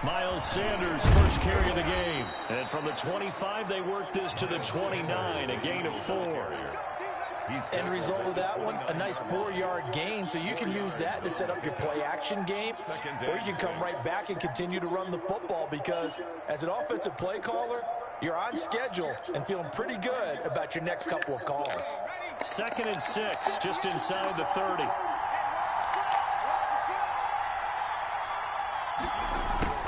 Miles Sanders, first carry of the game. And from the 25, they worked this to the 29, a gain of 4. End result of that one, a nice 4-yard gain, so you can use that to set up your play-action game, or you can come right back and continue to run the football because as an offensive play caller, you're on schedule and feeling pretty good about your next couple of calls. 2nd and 6, just inside the 30.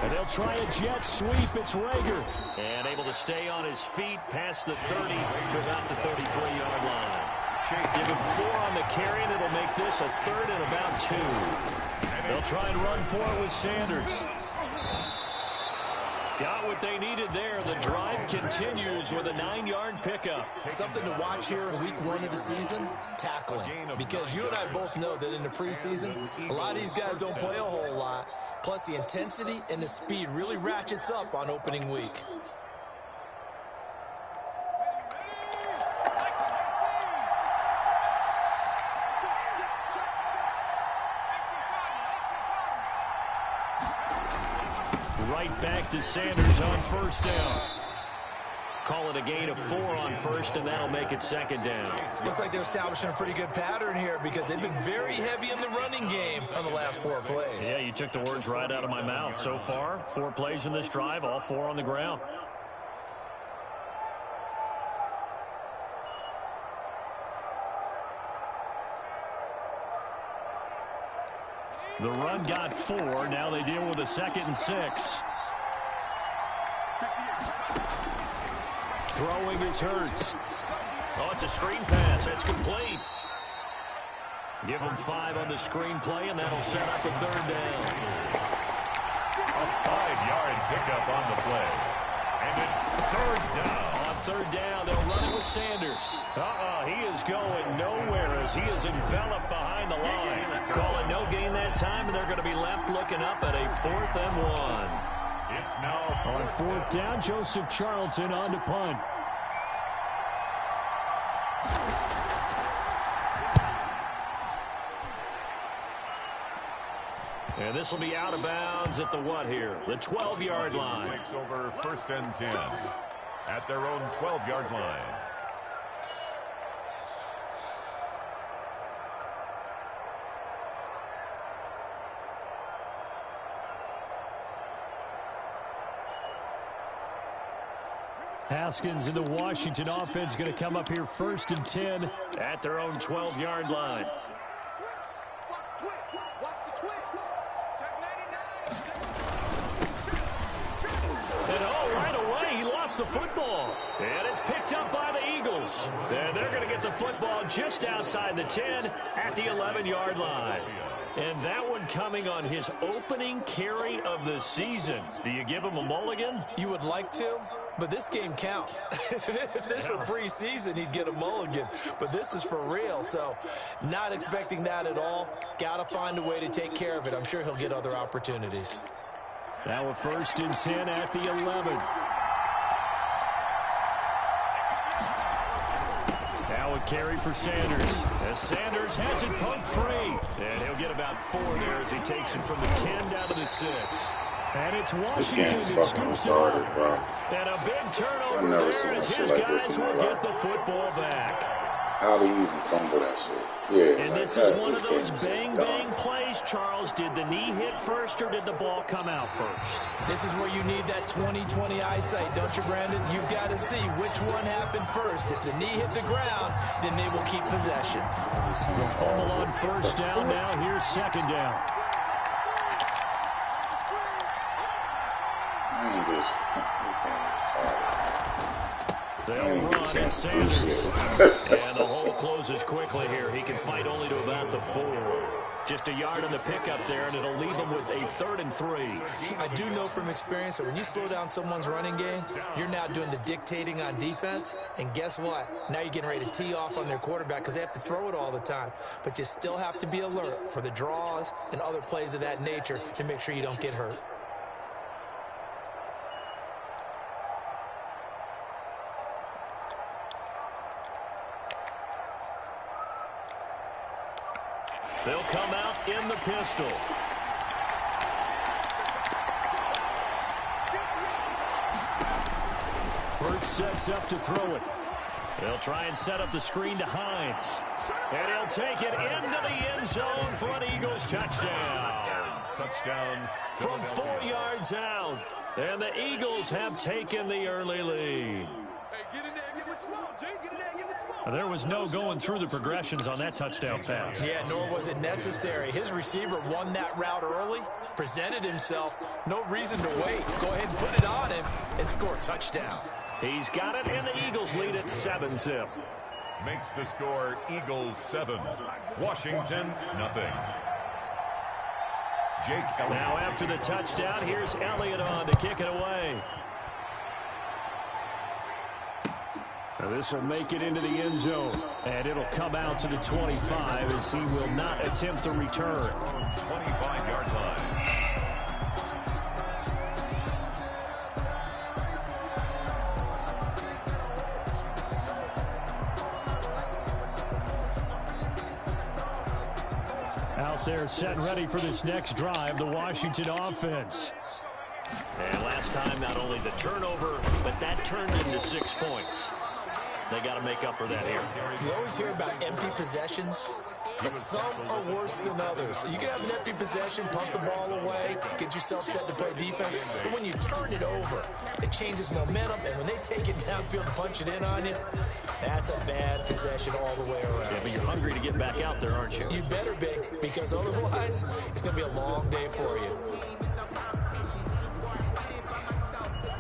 And they'll try a jet sweep. It's Rager. And able to stay on his feet past the 30 to about the 33-yard line. Give him 4 on the carry, and it'll make this a 3rd and about 2. They'll try and run for it with Sanders. Got what they needed there. The drive continues with a 9-yard pickup. Something to watch here in week 1 of the season, tackling. Because you and I both know that in the preseason, a lot of these guys don't play a whole lot. Plus, the intensity and the speed really ratchets up on opening week. Right back to Sanders on 1st down. Call it a gain of 4 on 1st, and that'll make it 2nd down. Looks like they're establishing a pretty good pattern here because they've been very heavy in the running game on the last 4 plays. Yeah, you took the words right out of my mouth. So far, 4 plays in this drive, all 4 on the ground. The run got 4. Now they deal with a 2nd and 6. Throwing is Hurts. Oh, it's a screen pass. It's complete. Give them 5 on the screen play, and that'll set up a 3rd down. A 5-yard pickup on the play. And it's 3rd down. On 3rd down, they'll run it with Sanders. He is going nowhere as he is enveloped behind the line. Call it no gain that time, and they're going to be left looking up at a 4th and 1. It's now on 4th down. Joseph Charlton on to punt. And this will be out of bounds at the what here? The 12-yard line. Takes over 1st and 10 at their own 12-yard line. Haskins and the Washington offense going to come up here 1st and 10 at their own 12-yard line. And right away he lost the football. And it's picked up by the Eagles. And they're going to get the football just outside the 10 at the 11-yard line. And that one coming on his opening carry of the season. Do you give him a mulligan? You would like to, but this game counts. If this were preseason, he'd get a mulligan. But this is for real, so not expecting that at all. Got to find a way to take care of it. I'm sure he'll get other opportunities. Now a 1st and 10 at the 11. Now a carry for Sanders. As Sanders has it pumped free. And he'll get about 4 there as he takes it from the 10 down to the 6. And it's Washington that scoops it up. And a big turnover there as his guys will get the football back. How do you even fumble that shit? Yeah. And this is one of those bang-bang plays, Charles. Did the knee hit first or did the ball come out first? This is where you need that 20/20 eyesight, don't you, Brandon? You've got to see which one happened first. If the knee hit the ground, then they will keep possession. The fumble on 1st down. Now here's 2nd down. This game is tired. They'll run and Sanders. And the hole closes quickly here. He can fight only to about the 4. Just a yard on the pickup there, and it'll leave him with a 3rd and 3. I do know from experience that when you slow down someone's running game, you're now doing the dictating on defense. And guess what? Now you're getting ready to tee off on their quarterback because they have to throw it all the time. But you still have to be alert for the draws and other plays of that nature to make sure you don't get hurt. They'll come out in the pistol. sets up to throw it. They'll try and set up the screen to Hines. And he'll take it into the end zone for an Eagles touchdown. Touchdown. From 4 yards out. And the Eagles have taken the early lead. There was no going through the progressions on that touchdown pass. Yeah, nor was it necessary. His receiver won that route early, presented himself. No reason to wait. Go ahead and put it on him and score a touchdown. He's got it, and the Eagles lead at 7-zip. Makes the score Eagles 7. Washington, nothing. Jake Elliott. Now after the touchdown, here's Elliott on to kick it away. This will make it into the end zone, and it'll come out to the 25 as he will not attempt to return. 25-yard line. Out there set and ready for this next drive, the Washington offense. And last time, not only the turnover, but that turned into 6 points. They got to make up for that here. You always hear about empty possessions, but some are worse than others. You can have an empty possession, pump the ball away, get yourself set to play defense, but when you turn it over, it changes momentum, and when they take it downfield and punch it in on you, that's a bad possession all the way around. Yeah, but you're hungry to get back out there, aren't you? You better be, because otherwise, it's going to be a long day for you.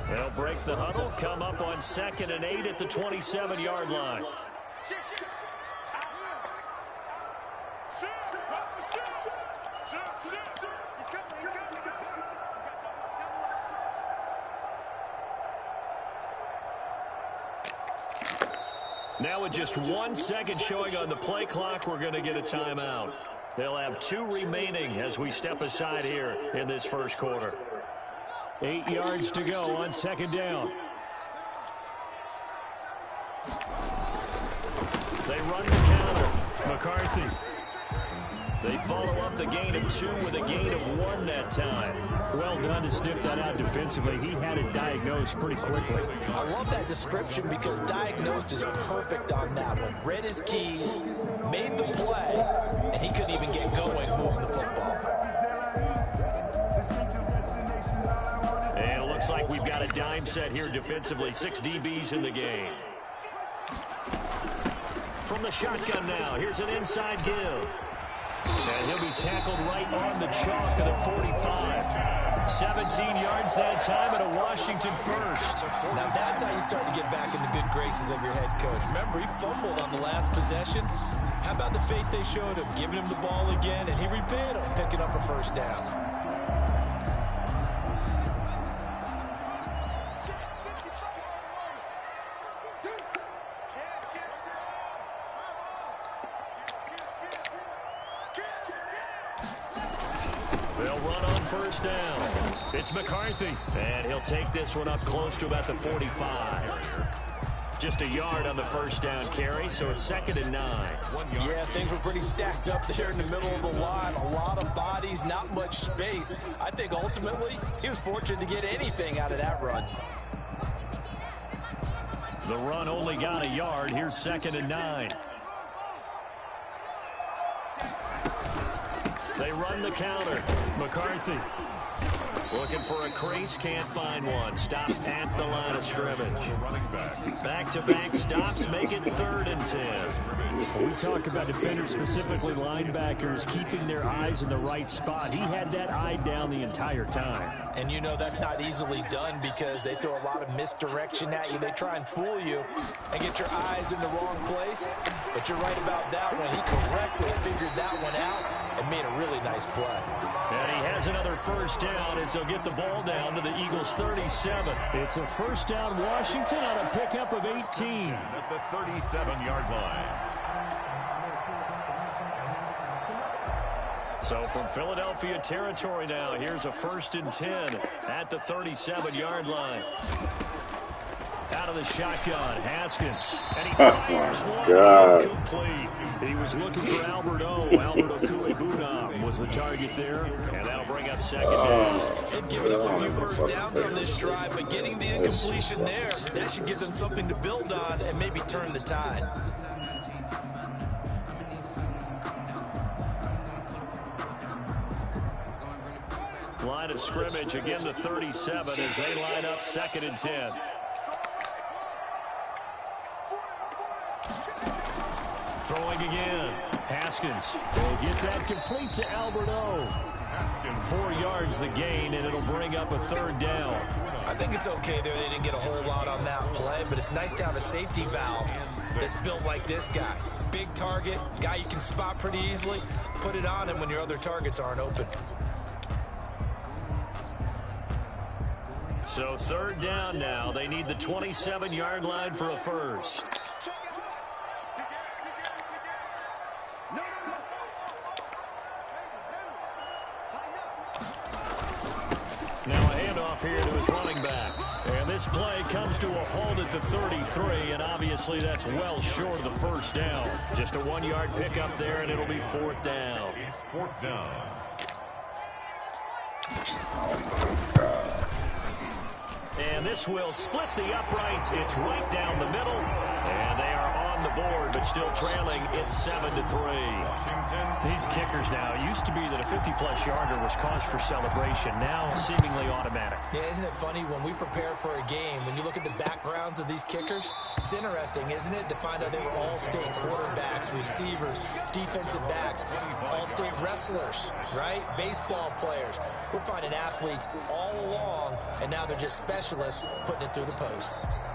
They'll break the huddle, come up on 2nd and 8 at the 27-yard line. Now with just 1 second showing on the play clock, we're going to get a timeout. They'll have 2 remaining as we step aside here in this first quarter. 8 yards to go on 2nd down. They run the counter. McCarthy. They follow up the gain of 2 with a gain of 1 that time. Well done to sniff that out defensively. He had it diagnosed pretty quickly. I love that description because diagnosed is perfect on that one. Read his keys, made the play, and he couldn't even get going moving the football. And it looks like we've got a dime set here defensively. 6 DBs in the game. From the shotgun now, here's an inside give. And he'll be tackled right on the chalk of the 45. 17 yards that time and a Washington first. Now that's how you start to get back in the good graces of your head coach. Remember, he fumbled on the last possession. How about the faith they showed him, giving him the ball again, and he repaid him, picking up a first down. First down. It's McCarthy. And he'll take this one up close to about the 45. Just a yard on the first down carry, so it's 2nd and 9. Yeah, things were pretty stacked up there in the middle of the line. A lot of bodies, not much space. I think ultimately he was fortunate to get anything out of that run. The run only got a yard. Here's 2nd and 9. They run the counter. McCarthy looking for a crease, can't find one. Stops at the line of scrimmage. Back-to-back stops make it 3rd and 10. We talk about defenders, specifically linebackers, keeping their eyes in the right spot. He had that eye down the entire time. And you know that's not easily done because they throw a lot of misdirection at you. They try and fool you and get your eyes in the wrong place. But you're right about that one. He correctly figured that one out and made a really nice play. And he has another first down as they'll get the ball down to the Eagles' 37. It's a first down Washington on a pickup of 18. At the 37-yard line. So from Philadelphia territory now, here's a 1st and 10 at the 37-yard line. Out of the shotgun, Haskins. And he fires one complete. He was looking for Albert O. Albert Okuebunam was the target there, and that'll bring up 2nd down. They've given up a few first downs on this drive, but getting the incompletion there, that should give them something to build on and maybe turn the tide. Line of scrimmage, again the 37 as they line up 2nd and 10. Throwing again. Haskins will get that complete to Alberto. 4 yards the gain, and it'll bring up a 3rd down. I think it's okay there. They didn't get a whole lot on that play, but it's nice to have a safety valve that's built like this guy. Big target, guy you can spot pretty easily. Put it on him when your other targets aren't open. So 3rd down now. They need the 27-yard line for a first. Now a handoff here to his running back. And this play comes to a halt at the 33, and obviously that's well short of the first down. Just a 1-yard pickup there, and it'll be 4th down. It's 4th down. And this will split the uprights. It's right down the middle. And they are on the board, but still trailing. It's 7-3. These kickers now, it used to be that a 50-plus yarder was cause for celebration. Now seemingly automatic. Yeah, isn't it funny when we prepare for a game, when you look at the backgrounds of these kickers, it's interesting, isn't it, to find out they were all-state quarterbacks, receivers, defensive backs, all-state wrestlers, right? Baseball players. We're finding athletes all along, and now they're just specialists putting it through the posts.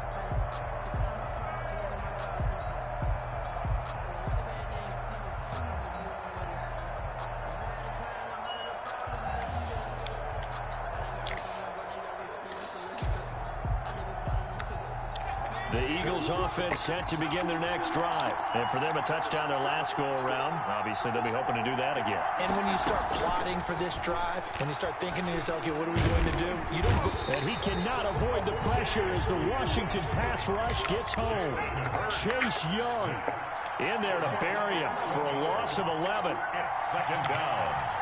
The Eagles offense set to begin their next drive. And for them, a touchdown their last go-around. Obviously, they'll be hoping to do that again. And when you start plotting for this drive, when you start thinking to yourself, okay, what are we going to do? You don't go. And he cannot avoid the pressure as the Washington pass rush gets home. Chase Young in there to bury him for a loss of 11. It's 2nd down.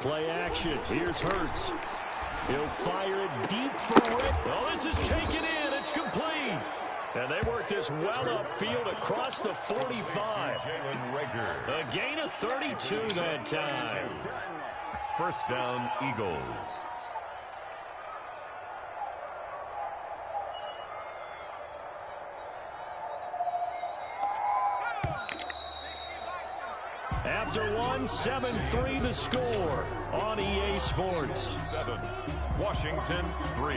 Play action. Here's Hurts. He'll fire it deep for Rick. Oh, this is taken in. It's complete. And they work this well upfield across the 45. A gain of 32 that time. 1st down, Eagles. After one, 7-3 the score on EA Sports. 7, Washington 3.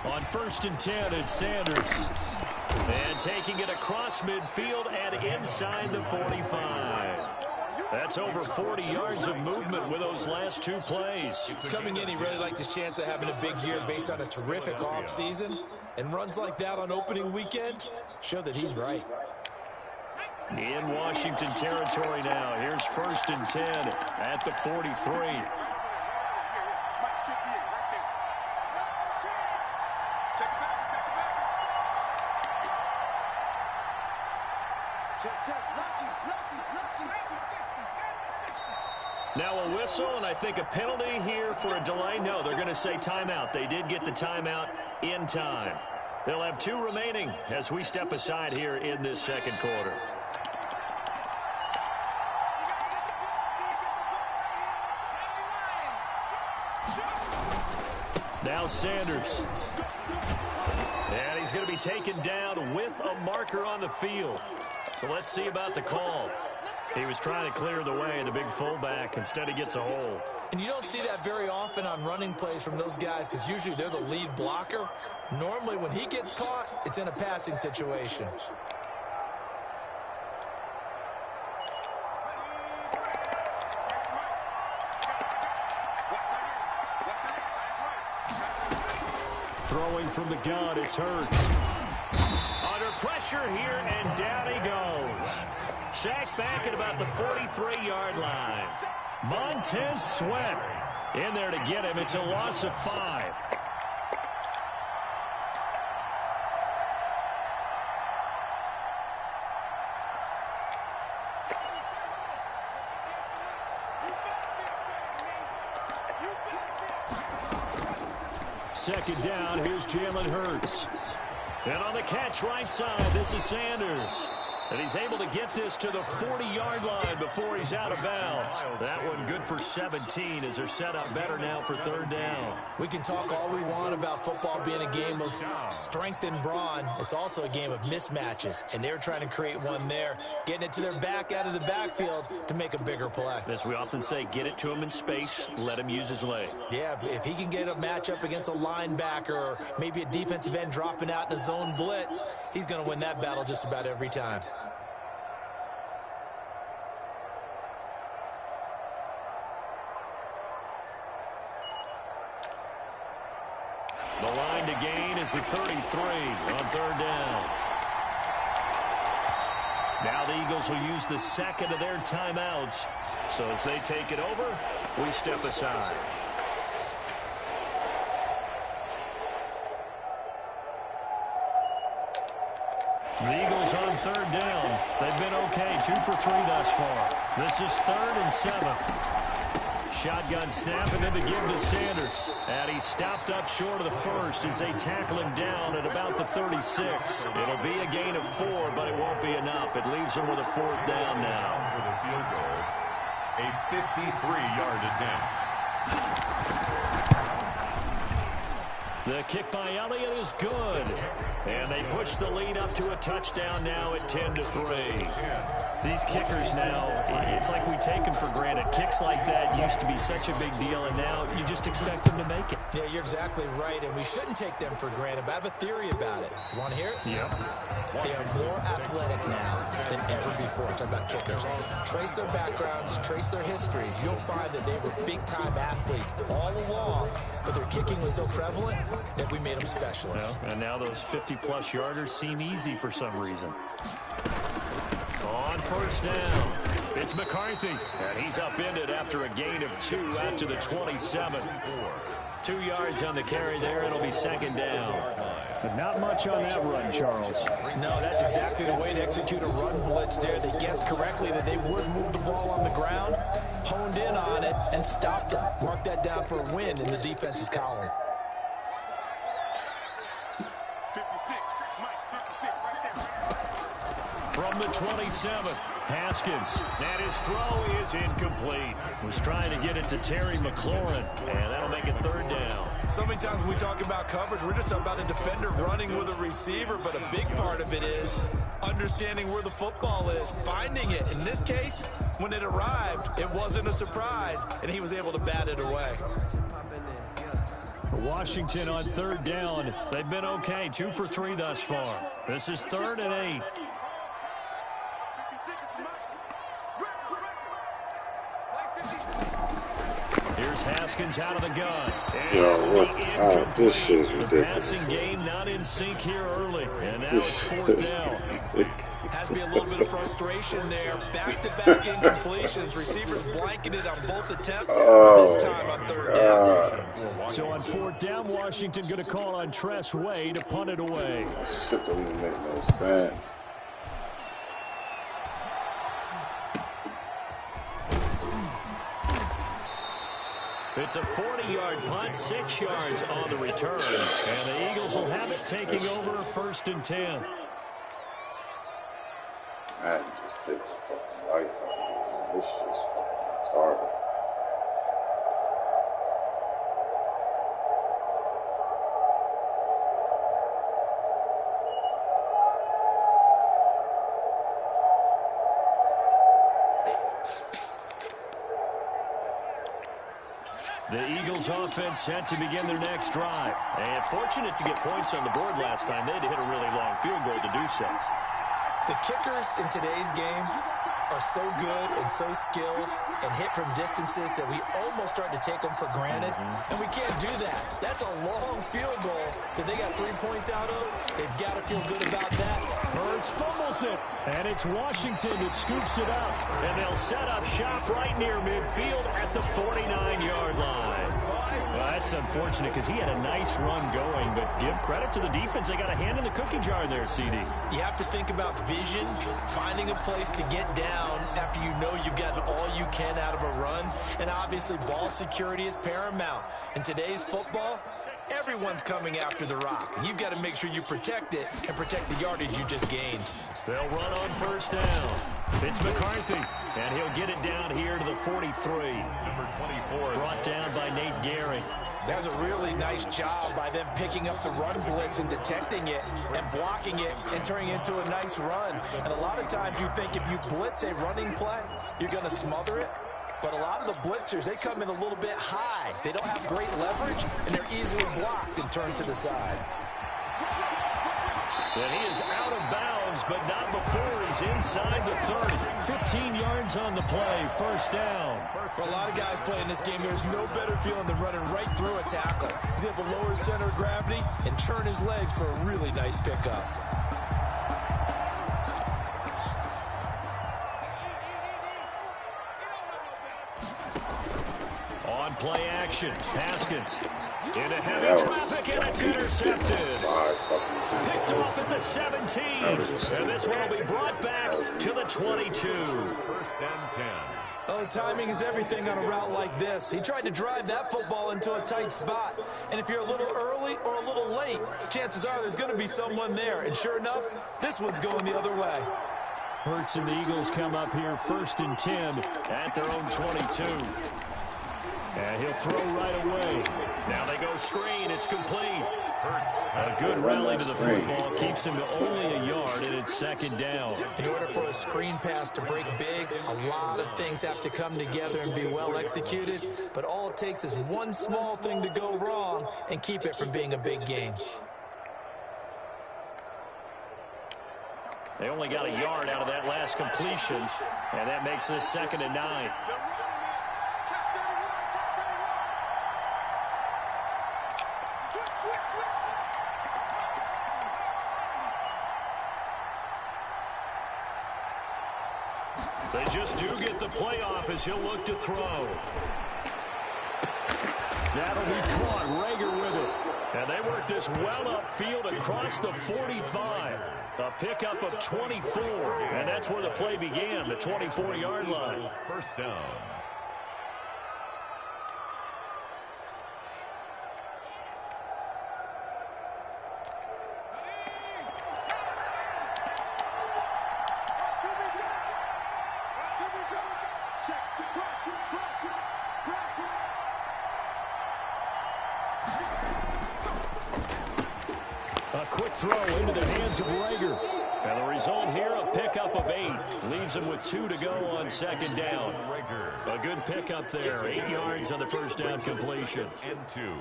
On 1st and 10, it's Sanders. And taking it across midfield and inside the 45. That's over 40 yards of movement with those last 2 plays. Coming in, he really liked his chance of having a big year based on a terrific offseason. And runs like that on opening weekend show that he's right. In Washington territory now. Here's 1st and 10 at the 43. Now a whistle, and I think a penalty here for a delay. No, they're going to say timeout. They did get the timeout in time. They'll have 2 remaining as we step aside here in this 2nd quarter. Now Sanders. And he's going to be taken down with a marker on the field. So let's see about the call. He was trying to clear the way, the big fullback. Instead, he gets a hold. And you don't see that very often on running plays from those guys because usually they're the lead blocker. Normally, when he gets caught, it's in a passing situation. Throwing from the gun, it's Hurts. Under pressure. pressure here, and down he goes. Sacked back at about the 43-yard line. Montez Sweat in there to get him. It's a loss of 5. Second down, here's Jalen Hurts. And on the catch right side, this is Sanders. And he's able to get this to the 40-yard line before he's out of bounds. That one good for 17 as they're set up better now for third down. We can talk all we want about football being a game of strength and brawn. It's also a game of mismatches, and they're trying to create one there, getting it to their back out of the backfield to make a bigger play. As we often say, get it to him in space, let him use his leg. Yeah, if he can get a matchup against a linebacker or maybe a defensive end dropping out in a zone blitz, he's going to win that battle just about every time. The line to gain is the 33 on third down. Now the Eagles will use the second of their timeouts. So as they take it over, we step aside. The Eagles on third down. They've been okay, 2 for 3 thus far. This is 3rd and 7. Shotgun snap and then the give to Sanders. And he stopped up short of the first as they tackle him down at about the 36. It'll be a gain of 4, but it won't be enough. It leaves him with a 4th down now. For the field goal, a 53-yard attempt. The kick by Elliott is good. And they push the lead up to a touchdown now at 10-3. These kickers now, it's like we take them for granted. Kicks like that used to be such a big deal, and now you just expect them to make it. Yeah, you're exactly right, and we shouldn't take them for granted, but I have a theory about it. You want to hear it? Yep. They are more athletic now than ever before. Talk about kickers. Trace their backgrounds, trace their histories. You'll find that they were big-time athletes all along, but their kicking was so prevalent that we made them specialists. Well, and now those 50-plus yarders seem easy for some reason. On first down, it's McCarthy, and he's upended after a gain of 2 out to the 27. 2 yards on the carry there. It'll be second down. But not much on that run, Charles. No, that's exactly the way to execute a run blitz there. They guessed correctly that they would move the ball on the ground, honed in on it, and stopped it. Mark that down for a win in the defense's column. From the 27, Haskins, and his throw is incomplete. Was trying to get it to Terry McLaurin, and that'll make it third down. So many times when we talk about coverage, we're just about a defender running with a receiver, but a big part of it is understanding where the football is, finding it. In this case, when it arrived, it wasn't a surprise, and he was able to bat it away. Washington on third down. They've been okay, 2 for 3 thus far. This is 3rd and 8. Here's Haskins out of the gun. Yo, what? Oh, this shit is ridiculous. The passing game not in sync here early. And now it's 4th down. Has to be a little bit of frustration there. Back-to-back incompletions. Receivers blanketed on both attempts. This time on third down. So on 4th down, Washington going to call on Tress Way to punt it away. Shit don't even make no sense. It's a 40-yard punt, 6 yards on the return. And the Eagles will have it taking over 1st and 10. Man, just take the fucking life out of me. This shit's retarded. The Eagles offense set to begin their next drive. And fortunate to get points on the board last time. They had to hit a really long field goal to do so. The kickers in today's game are so good and so skilled and hit from distances that we almost start to take them for granted. And we can't do that. That's a long field goal that they got 3 points out of. They've got to feel good about that. Hurts throws it. And it's Washington that scoops it up. And they'll set up shop right near midfield at the 49-yard line. Well, that's unfortunate because he had a nice run going, but give credit to the defense. They got a hand in the cookie jar there, CD. You have to think about vision, finding a place to get down after you know you've gotten all you can out of a run, and obviously ball security is paramount. In today's football, everyone's coming after the rock. You've got to make sure you protect it and protect the yardage you just gained. They'll run on first down. It's McCarthy, and he'll get it down here to the 43. Number 24. Brought down by Nate Gehring. That was a really nice job by them picking up the run blitz and detecting it and blocking it and turning it into a nice run. And a lot of times you think if you blitz a running play, you're going to smother it. But a lot of the blitzers, they come in a little bit high. They don't have great leverage, and they're easily blocked and turned to the side. And he is out of bounds, but not before he's inside the 30. 15 yards on the play, first down. For a lot of guys playing this game, there's no better feeling than running right through a tackle. He's able to lower his center of gravity and churn his legs for a really nice pickup. On play action, Haskins into heavy traffic, and it's intercepted. Picked off at the 17, and this one will be brought back to the 22. First and 10. Oh, timing is everything on a route like this. He tried to drive that football into a tight spot. And if you're a little early or a little late, chances are there's going to be someone there. And sure enough, this one's going the other way. Hurts and the Eagles come up here first and 10 at their own 22. And he'll throw right away. Now they go screen. It's complete. A good rally to the football keeps him to only a yard, and it's second down. In order for a screen pass to break big, a lot of things have to come together and be well executed. But all it takes is one small thing to go wrong and keep it from being a big game. They only got a yard out of that last completion, and that makes this second and 9. They just do get the playoff as he'll look to throw. That'll be caught. Rager with it. And they work this well upfield across the 45. A pickup of 24. And that's where the play began, the 24-yard line. First down. A quick throw into the hands of Rager. And the result here, a pickup of 8. Leaves him with 2 to go on second down. A good pickup there. 8 yards on the first down completion. And 2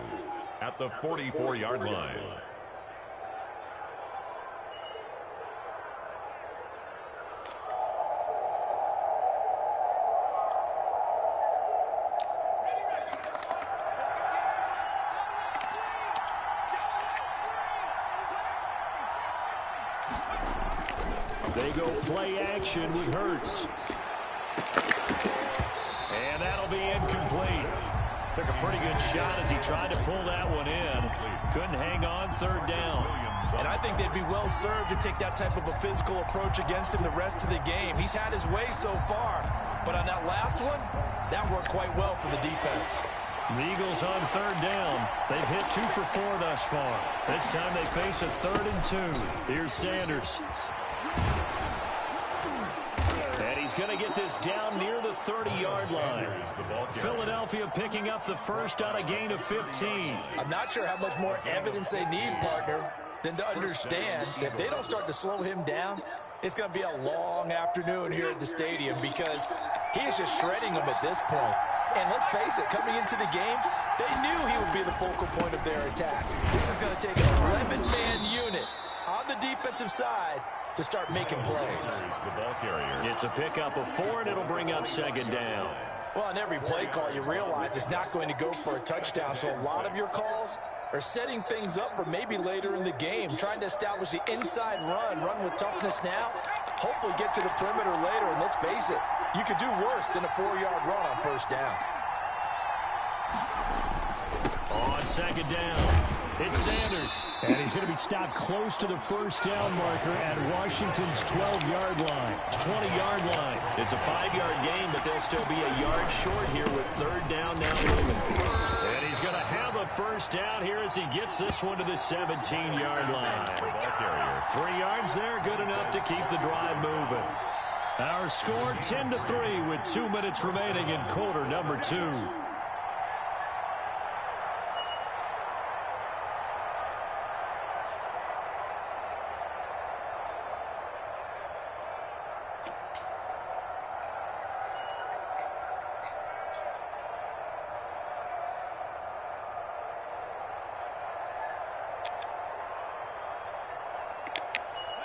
at the 44-yard line. They go play action with Hurts. And that'll be incomplete. Took a pretty good shot as he tried to pull that one in. Couldn't hang on, third down. And I think they'd be well served to take that type of a physical approach against him the rest of the game. He's had his way so far. But on that last one, that worked quite well for the defense. The Eagles on third down. They've hit 2 for 4 thus far. This time they face a 3rd and 2. Here's Sanders. And he's going to get this down near the 30-yard line. Philadelphia picking up the first on a gain of 15. I'm not sure how much more evidence they need, partner, than to understand that if they don't start to slow him down, it's going to be a long afternoon here at the stadium because he is just shredding them at this point. And let's face it, coming into the game, they knew he would be the focal point of their attack. This is going to take an 11-man unit on the defensive side to start making plays. It's a pickup of 4, and it'll bring up second down. Well, on every play call, you realize it's not going to go for a touchdown, so a lot of your calls are setting things up for maybe later in the game, trying to establish the inside run with toughness now, hopefully get to the perimeter later. And let's face it, you could do worse than a 4-yard run on first down. On second down, it's Sanders. And he's going to be stopped close to the first down marker at Washington's 12-yard line. 20-yard line. It's a 5-yard gain, but they'll still be a yard short here with third down now moving. And he's going to have a first down here as he gets this one to the 17-yard line. 3 yards there, good enough to keep the drive moving. Our score 10-3 with 2 minutes remaining in quarter number 2.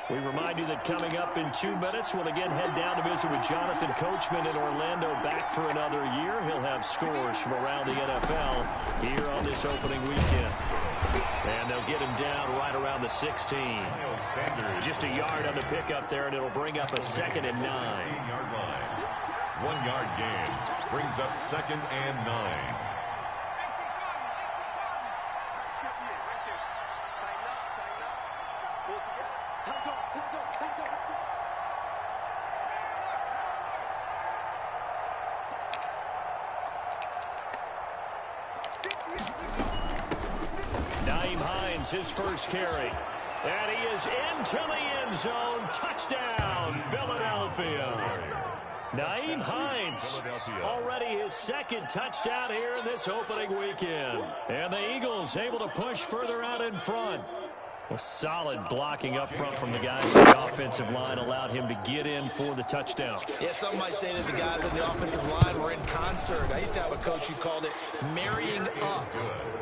We remind you that coming up in 2 minutes, we'll again head down to visit with Jonathan Coachman in Orlando, back for another year. He'll have scores from around the NFL here on this opening weekend. And they'll get him down right around the 16. Just a yard on the pickup there, and it'll bring up a 2nd and 9. 1-yard gain brings up 2nd and 9. His first carry. And he is into the end zone. Touchdown, Philadelphia. Nyheim Hines, already his 2nd touchdown here in this opening weekend. And the Eagles able to push further out in front. A solid blocking up front from the guys on the offensive line allowed him to get in for the touchdown. Yeah, some might say that the guys on the offensive line were in concert. I used to have a coach who called it marrying up,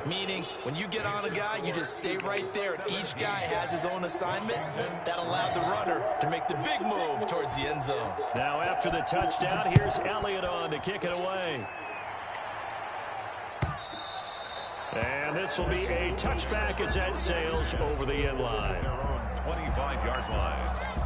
meaning when you get on a guy, you just stay right there, and each guy has his own assignment. That allowed the runner to make the big move towards the end zone. Now after the touchdown, here's Elliott on to kick it away. And this will be a touchback as that sails over the end line. 25-yard line.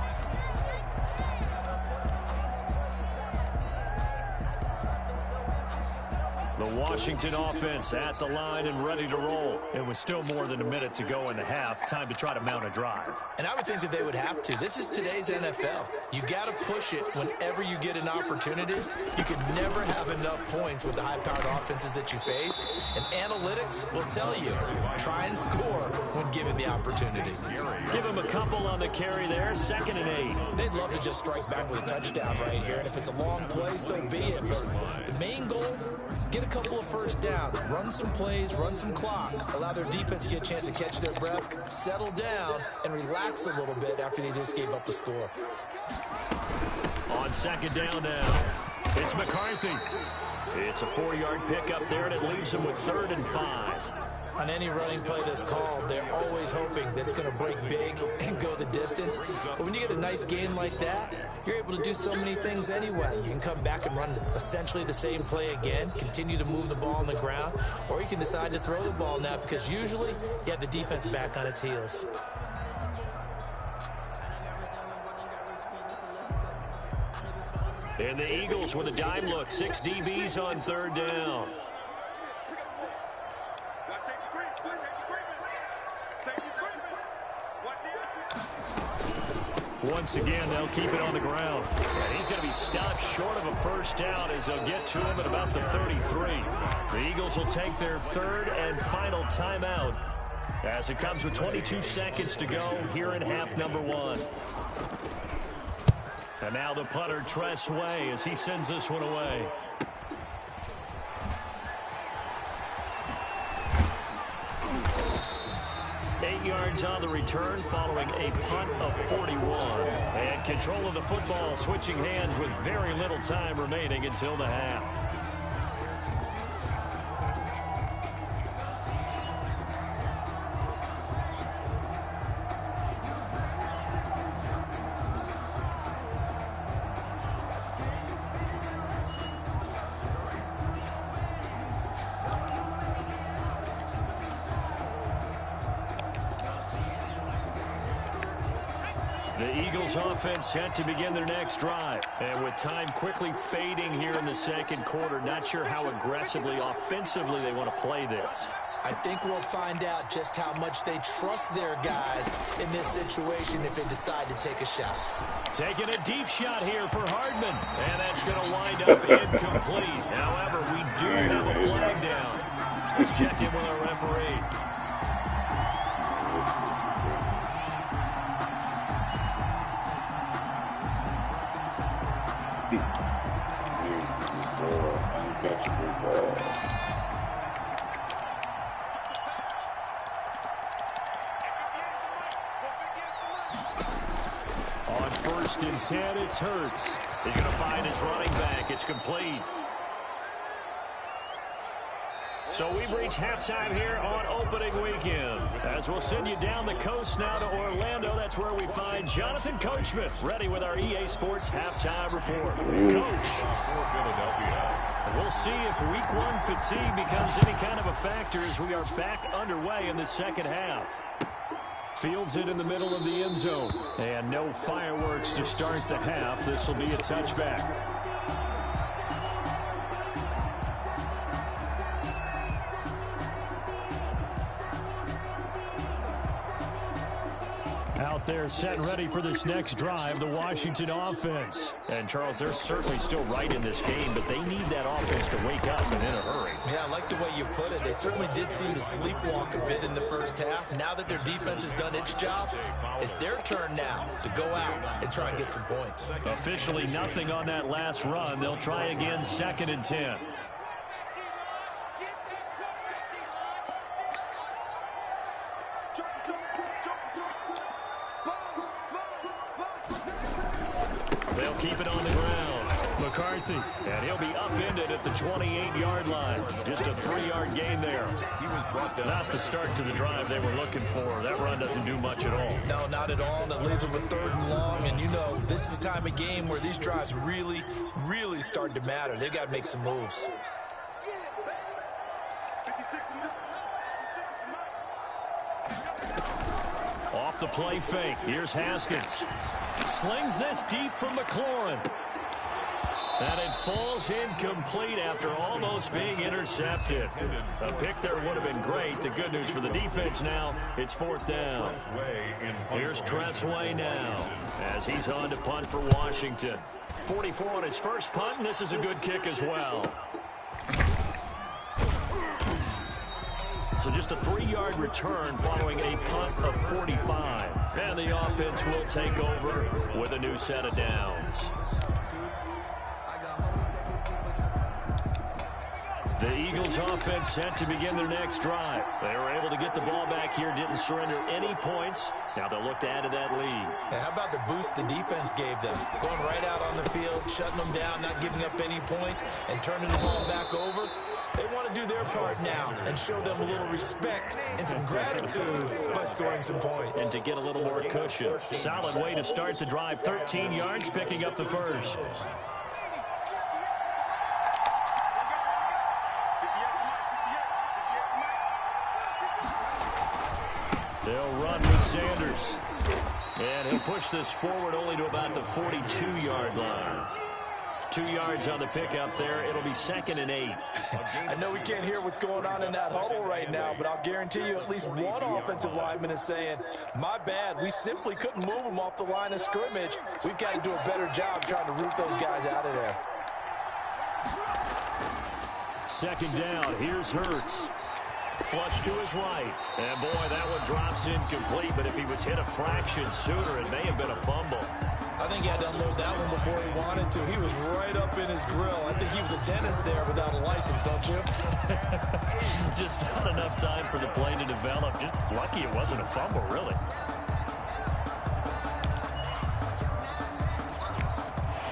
The Washington offense at the line and ready to roll. It was still more than a minute to go in the half. Time to try to mount a drive. And I would think that they would have to. This is today's NFL. You got to push it whenever you get an opportunity. You could never have enough points with the high-powered offenses that you face. And analytics will tell you, try and score when given the opportunity. Give him a couple on the carry there. 2nd and 8. They'd love to just strike back with a touchdown right here. And if it's a long play, so be it. But the main goal, get a couple of first downs, run some plays, run some clock, allow their defense to get a chance to catch their breath, settle down, and relax a little bit after they just gave up the score. On 2nd down now, it's McCarthy. It's a 4-yard pickup there, and it leaves them with 3rd and 5. On any running play that's called, they're always hoping that it's going to break big and go the distance. But when you get a nice gain like that, you're able to do so many things anyway. You can come back and run essentially the same play again, continue to move the ball on the ground, or you can decide to throw the ball now because usually you have the defense back on its heels. And the Eagles with a dime look. 6 DBs on 3rd down. Once again, they'll keep it on the ground. And he's going to be stopped short of a first down as they'll get to him at about the 33. The Eagles will take their 3rd and final timeout as it comes with 22 seconds to go here in half number 1. And now the punter, Tress Way, as he sends this one away. Yards on the return following a punt of 41. And control of the football switching hands with very little time remaining until the half. The Eagles offense set to begin their next drive. And with time quickly fading here in the second quarter, not sure how aggressively, offensively they want to play this. I think we'll find out just how much they trust their guys in this situation if they decide to take a shot. Taking a deep shot here for Hardman. And that's going to wind up incomplete. However, we do have a flag down. Let's check in with our referee. Please, just throw an uncatchable ball. On 1st and 10, it's Hurts. He's going to find his running back. It's complete. So we've reached halftime here on opening weekend. As we'll send you down the coast now to Orlando, that's where we find Jonathan Coachman, ready with our EA Sports halftime report. Coach. We'll see if week 1 fatigue becomes any kind of a factor as we are back underway in the second half. Fields it in the middle of the end zone. And no fireworks to start the half. This will be a touchback. Out there set and ready for this next drive, the Washington offense. And, Charles, they're certainly still right in this game, but they need that offense to wake up and in a hurry. Yeah, I like the way you put it. They certainly did seem to sleepwalk a bit in the first half. Now that their defense has done its job, it's their turn now to go out and try and get some points. Officially nothing on that last run. They'll try again 2nd and 10. They'll keep it on the ground. McCarthy, and he'll be upended at the 28-yard line. Just a 3-yard gain there. He was brought down. Not the start to the drive they were looking for. That run doesn't do much at all. No, not at all. And it leaves them with 3rd and long. And, you know, this is the time of game where these drives really, really start to matter. They've got to make some moves. Off the play fake. Here's Haskins. Slings this deep from McLaurin. And it falls incomplete after almost being intercepted. A pick there would have been great. The good news for the defense now, it's 4th down. Here's Tressway now as he's on to punt for Washington. 44 on his first punt, and this is a good kick as well. So just a 3-yard return following a punt of 45. And the offense will take over with a new set of downs. The Eagles offense set to begin their next drive. They were able to get the ball back here, didn't surrender any points. Now they'll look to add to that lead. Yeah, how about the boost the defense gave them? Going right out on the field, shutting them down, not giving up any points, and turning the ball back over. They want to do their part now and show them a little respect and some gratitude by scoring some points. And to get a little more cushion. Solid way to start the drive. 13 yards, picking up the first. They'll run with Sanders. And he'll push this forward only to about the 42-yard line. 2 yards on the pickup there. It'll be 2nd and 8. I know we can't hear what's going on in that huddle right now, but I'll guarantee you at least one offensive lineman is saying, my bad, we simply couldn't move them off the line of scrimmage. We've got to do a better job trying to root those guys out of there. 2nd down. Here's Hurts. Flush to his right. And, boy, that one drops incomplete, but if he was hit a fraction sooner, it may have been a fumble. I think he had to unload that one before he wanted to. He was right up in his grill. I think he was a dentist there without a license, don't you? Just not enough time for the play to develop. Just lucky it wasn't a fumble, really.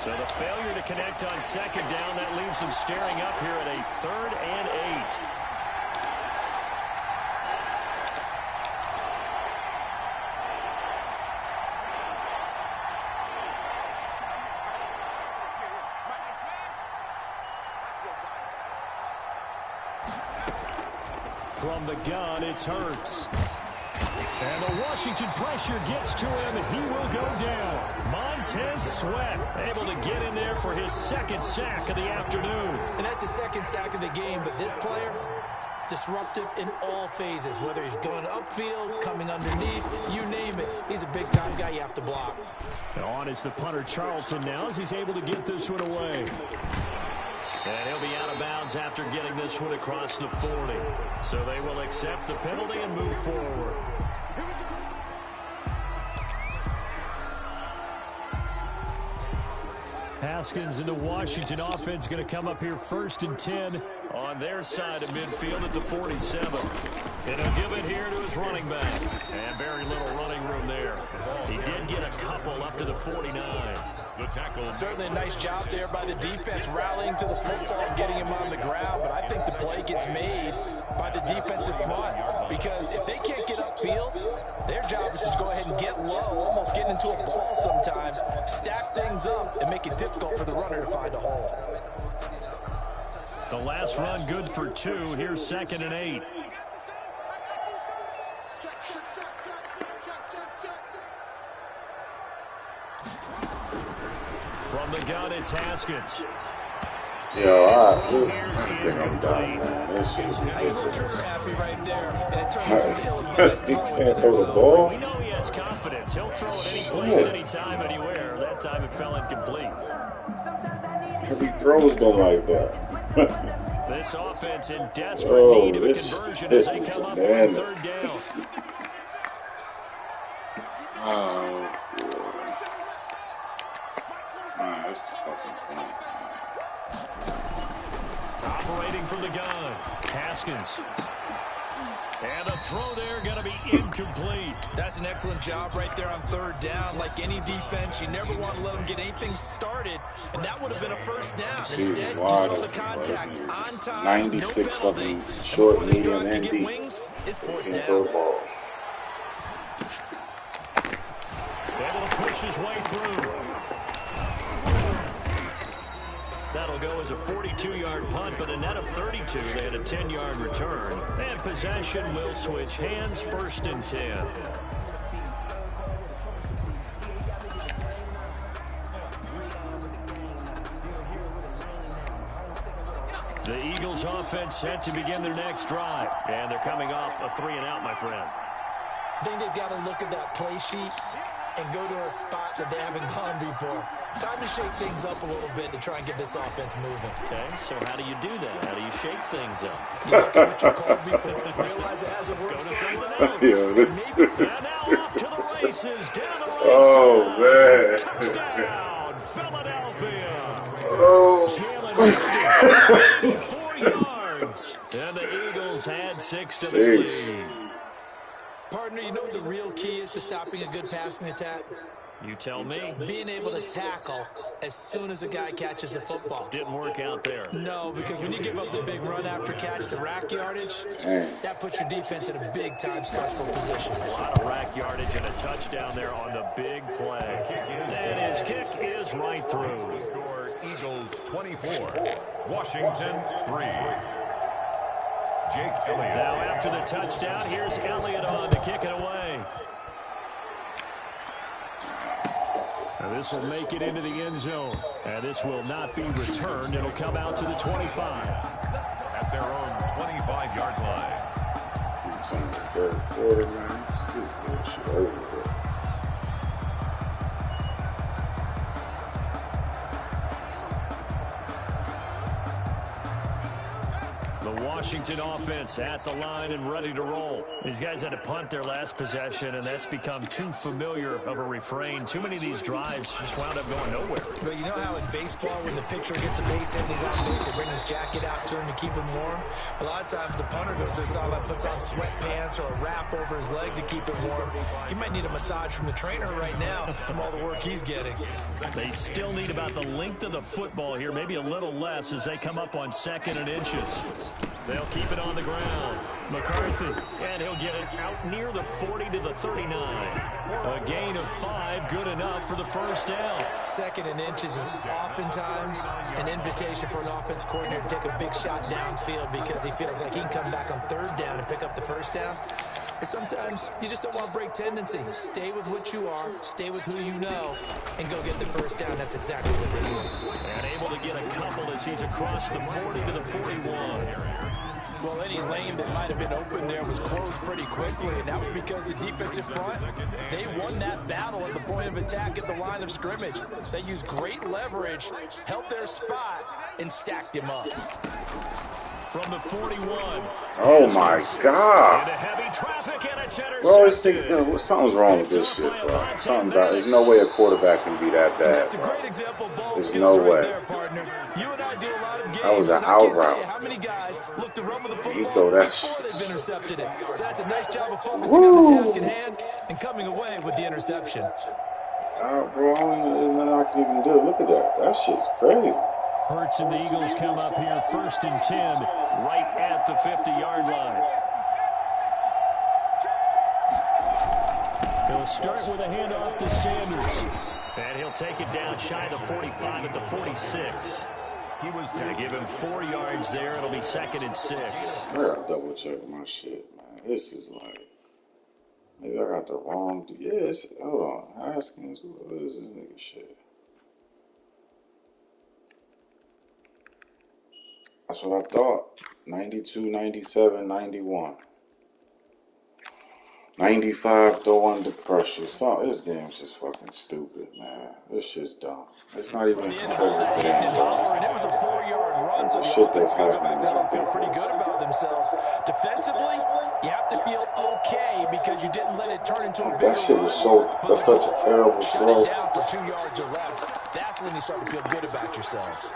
So the failure to connect on 2nd down, that leaves him staring up here at a 3rd and 8. From the gun, it's Hurts. And the Washington pressure gets to him, and he will go down. Montez Sweat able to get in there for his second sack of the afternoon. And that's his second sack of the game, but this player, disruptive in all phases, whether he's going upfield, coming underneath, you name it. He's a big-time guy you have to block. And on is the punter Charlton now as he's able to get this one away. And he'll be out of bounds after getting this one across the 40. So they will accept the penalty and move forward. Haskins and the Washington offense going to come up here 1st and 10 on their side of midfield at the 47. And he'll give it here to his running back. And very little running room there. He did get a couple up to the 49. The tackle. Certainly a nice job there by the defense rallying to the football and getting him on the ground, but I think the play gets made by the defensive front because if they can't get upfield, their job is to go ahead and get low, almost get into a ball sometimes, stack things up, and make it difficult for the runner to find a hole. The last run good for 2. Here's 2nd and 8. From the gun, it's Haskins. Yo, I think I'm done, man. This shit is He's a little ridiculous. trigger happy right there, and it turned into an ill-advised He throw can't into throw their the zone. ball. We know he has confidence. He'll throw it any place, anytime, anywhere. That time it fell incomplete. Every throw's go like that. This offense in desperate need of a conversion as they come up on bananas. 3rd down. Oh, boy. Nah, that's the fucking point. Operating from the gun, Haskins. And the throw there going to be incomplete. That's an excellent job right there on 3rd down. Like any defense, you never want to let them get anything started, and that would have been a 1st down. Instead, you saw the contact on time, 96 no penalty. fucking short, And before this medium, drive can and get deep. wings, it's 4th And down. throw balls. Able to push his way through. That'll go as a 42-yard punt, but a net of 32. They had a 10-yard return. And possession will switch hands, 1st and 10. The Eagles offense set to begin their next drive. And they're coming off a 3-and-out, my friend. I think they've got to look at that play sheet and go to a spot that they haven't gone before. Time to shake things up a little bit to try and get this offense moving. Okay, so how do you do that? How do you shake things up? You look at what you called before, realize it hasn't worked. Go to so someone well. else. Yo, this And now off to the races, down the right Oh, side. man. Touchdown, Philadelphia. Oh. Jalen 4 yards. And the Eagles had 6 to the Jeez. lead. Partner, you know what the real key is to stopping a good passing attack? You tell me. Being able to tackle as soon as a guy catches the football. Didn't work out there. No, because when you give up the big run after catch, the rack yardage, Man. that puts your defense in a big-time stressful position. A lot of rack yardage and a touchdown there on the big play. And his kick is right through. Score Eagles 24, Washington 3. Jake Elliott. Now after the touchdown, here's Elliott on to kick it away. And this will make it into the end zone. And this will not be returned. It'll come out to the 25. At their own 25-yard line. It's on the 3rd quarter, man. This bullshit over with. The Washington offense at the line and ready to roll. These guys had to punt their last possession, and that's become too familiar of a refrain. Too many of these drives just wound up going nowhere. But you know how in baseball, when the pitcher gets a base hit and he's on base, they bring his jacket out to him to keep him warm? A lot of times the punter goes to the sideline, puts on sweatpants or a wrap over his leg to keep him warm. He might need a massage from the trainer right now from all the work he's getting. They still need about the length of the football here, maybe a little less as they come up on 2nd and inches. They'll keep it on the ground. McCarthy, and he'll get it out near the 40 to the 39. A gain of 5, good enough for the 1st down. 2nd and inches is oftentimes an invitation for an offense coordinator to take a big shot downfield because he feels like he can come back on 3rd down and pick up the 1st down. And sometimes you just don't want to break tendency. Stay with what you are, stay with who you know, and go get the first down. That's exactly what they do. And able to get a couple as he's across the 40 to the 41. Well, any lane that might have been open there was closed pretty quickly, and that was because the defensive front, they won that battle at the point of attack at the line of scrimmage. They used great leverage, held their spot, and stacked him up. From the 41. Oh my God. Into heavy traffic and it's intercepted. Bro, something's wrong with this shit, bro. There's no way a quarterback can be that bad, That's a bro. great example of ball There's skills no way. there, partner. You and I do a lot of games. That was an and I can't out tell you route. how many guys look to run with the He football throw that before shit. they've intercepted it. So that's a nice job of focusing on the task at hand and coming away with the interception. Bro, there's nothing I can even do. Look at that. That shit's crazy. Hurts and the Eagles come up here 1st and 10 right at the 50-yard line. They'll start with a handoff to Sanders. And he'll take it down shy of the 45 at the 46. He was going to give him 4 yards there. It'll be 2nd and 6. I gotta double check my shit, man. This is like, maybe I got the wrong. Yes, hold on. Haskins, what is this nigga shit? That's what I thought. 92, 97, 91. 95 throw under pressure. This game's just fucking stupid, man. This shit's dumb. It's not even competitive. And it was a 4-yard run, so the Shit offense that's can go back happening. down and feel pretty good about themselves. Defensively, you have to feel okay because you didn't let it turn into a bigger That shit was run. that's such a terrible Shut throw. it down for 2 yards or less. That's when you start to feel good about yourselves.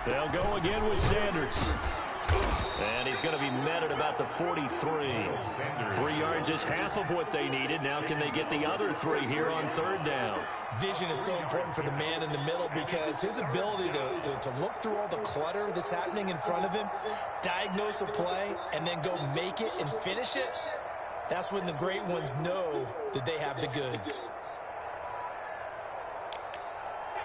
They'll go again with Sanders. And he's going to be met at about the 43. 3 yards is half of what they needed. Now can they get the other 3 here on 3rd down? Vision is so important for the man in the middle because his ability to look through all the clutter that's happening in front of him, diagnose a play, and then go make it and finish it, that's when the great ones know that they have the goods.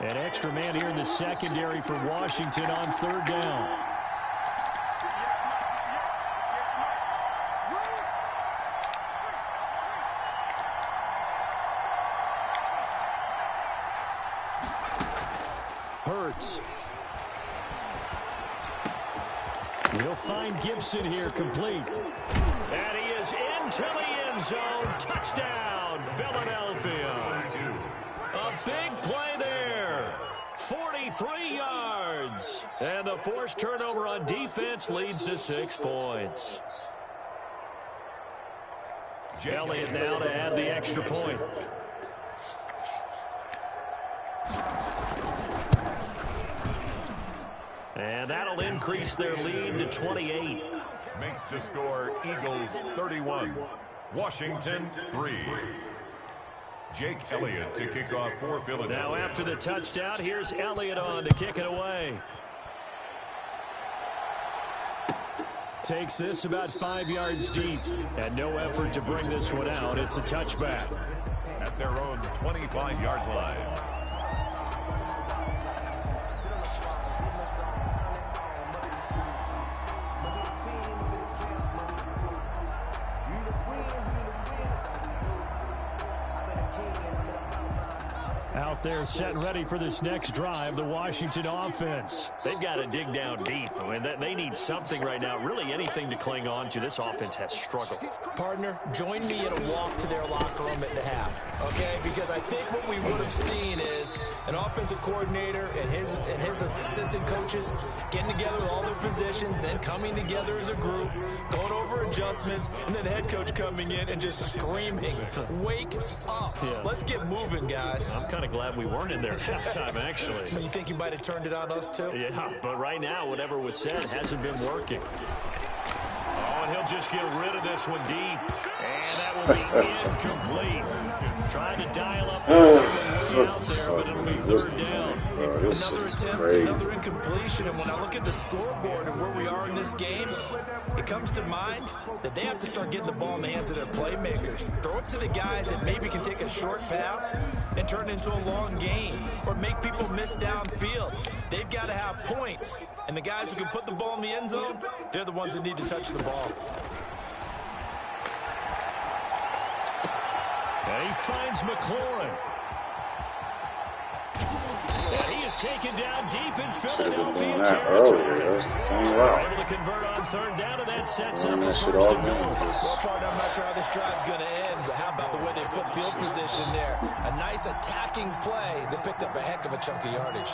An extra man here in the secondary for Washington on 3rd down. Hurts. He'll find Gibson here complete. And he is into the end zone. Touchdown, Philadelphia. A big play there. 43 yards. And the forced turnover on defense leads to 6 points. Elliott now to add the extra point. And that'll increase their lead to 28. Makes the score Eagles 31, Washington 3. Jake Elliott to kick off for Philadelphia. Now after the touchdown, here's Elliott on to kick it away. Takes this about 5 yards deep. And no effort to bring this one out. It's a touchback. At their own 25-yard line. Out there set and ready for this next drive, the Washington offense. They've got to dig down deep. I mean, they need something right now, really anything to cling on to. This offense has struggled. Partner, join me in a walk to their locker room at the half, okay? Because I think what we would have seen is an offensive coordinator and his assistant coaches getting together with all their positions, then coming together as a group, going over adjustments, and then the head coach coming in and just screaming, wake up. Yeah. Let's get moving, guys. I'm kind of glad we weren't in there at halftime, actually. You think you might have turned it on us, too? Yeah, but right now, whatever was said hasn't been working. Oh, and he'll just get rid of this one deep. And that will be incomplete. Trying to dial up the way out there, but it'll be 3rd down. Another attempt, another incompletion, and when I look at the scoreboard and where we are in this game, it comes to mind that they have to start getting the ball in the hands of their playmakers. Throw it to the guys that maybe can take a short pass and turn it into a long gain or make people miss downfield. They've got to have points. And the guys who can put the ball in the end zone, they're the ones that need to touch the ball. And he finds McLaurin. And he is taken down deep in Philadelphia territory. That's the same route. Able to convert on third down, and that sets up That the shit first all and game. goal. Well, partner, I'm not sure how this drive's going to end, but how about the way they flip field position there? A nice attacking play that picked up a heck of a chunk of yardage.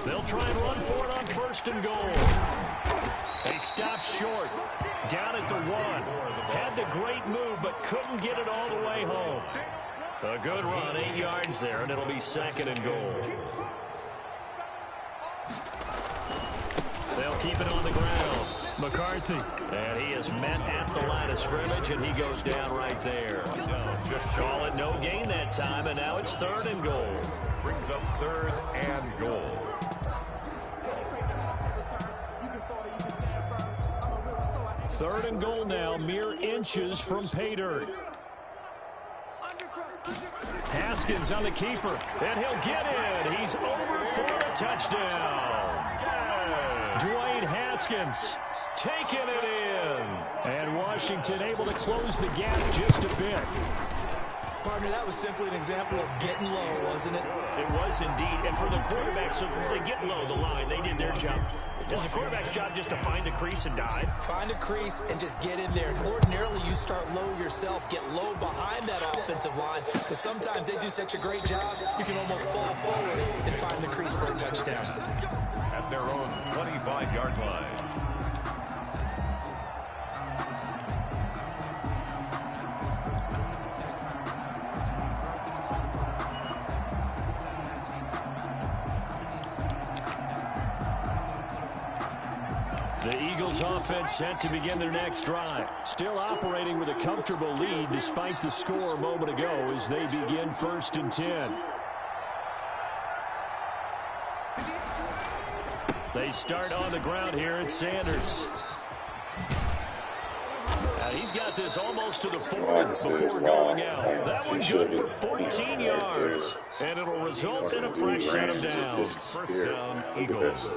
They'll try and run for it on first and goal. They stop short. Down at the 1. Had the great move, but couldn't get it all the way home. A good run, 8 yards there, and it'll be second and goal. They'll keep it on the ground. McCarthy. And he is met at the line of scrimmage, and he goes down right there. Call it no gain that time, and now it's third and goal. Brings up third and goal. Third and goal now, mere inches from pay dirt. Haskins on the keeper, and he'll get in. He's over for the touchdown. Dwayne Haskins taking it in. And Washington able to close the gap just a bit. Partner, that was simply an example of getting low, wasn't it? It was indeed. And for the quarterback, so they get low the line. They did their job. It's the quarterback's job just to find a crease and dive. Find a crease and just get in there. Ordinarily, you start low yourself, get low behind that offensive line, because sometimes they do such a great job, you can almost fall forward and find the crease for a touchdown. At their own 25-yard line. The Eagles offense set to begin their next drive. Still operating with a comfortable lead despite the score a moment ago as they begin first and 10. They start on the ground here at Sanders. And he's got this almost to the 40 before going out. That one good for 14 yards. And it'll result in a fresh set of downs. First down, Eagles.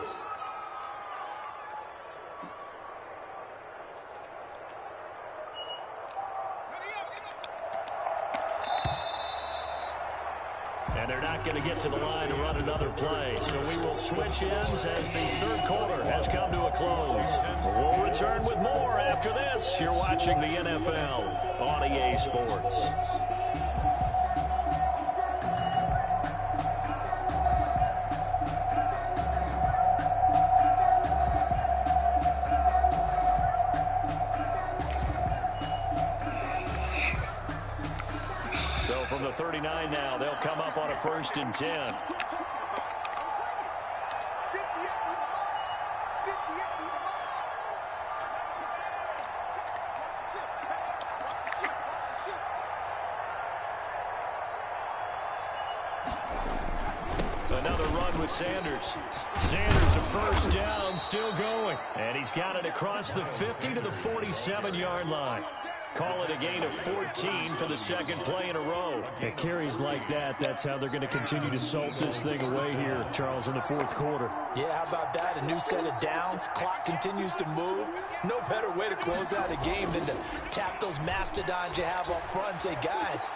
And they're not going to get to the line to run another play. So we will switch ends as the third quarter has come to a close. We'll return with more after this. You're watching the NFL on EA Sports. So from the 39 now, they'll come up on a first and 10. Another run with Sanders. Sanders, a first down, still going. And he's got it across the 50 to the 47-yard line. Call it a gain of 14 for the second play in a row. At carries like that, that's how they're going to continue to salt this thing away here, Charles, in the fourth quarter. Yeah, how about that? A new set of downs. Clock continues to move. No better way to close out a game than to tap those mastodons you have up front and say, guys,